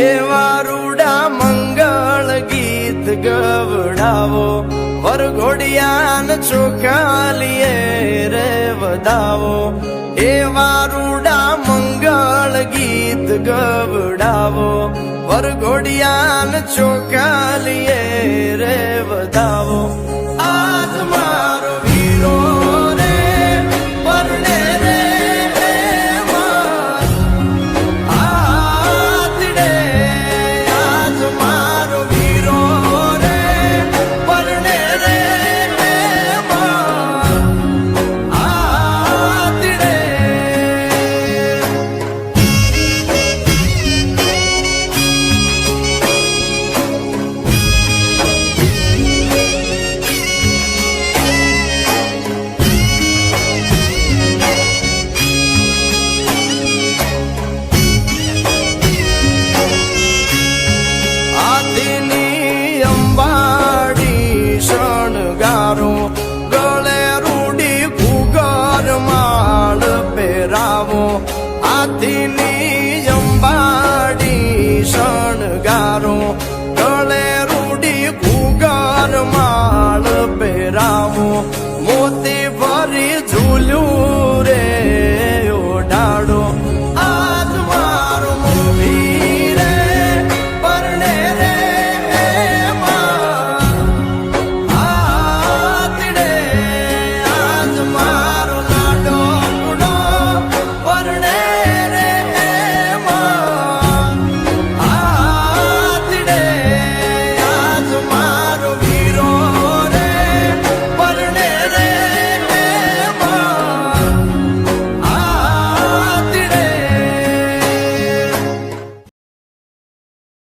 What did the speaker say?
એવા રૂડા મંગળ ગીત ગવડાવો વરઘોડિયાન ચોખાલીએ રે વધાવો એવા રૂડા મંગળ ગીત ગવડાવો વરઘોડિયાન ચોખાલીએ રે વધાવો આજ મારો વીરો રે પરણે રે આતડે આજ મારો વીરો રે પરણે રે આતડે આદિની અંબાડી શણગારો ગળે રૂડી ઘૂઘર માળ પહેરાવો આદિની અંબાડી શણગારો ગળે રૂડી ઘૂઘર માળ પહેરાવો મોતી ભરી ઝૂલ્યું રે ઓઢાડો આજ મારો મોવી રે પરણે રે આતડે આજ મારો લાડો કુડો પરણે રે આતડે આજ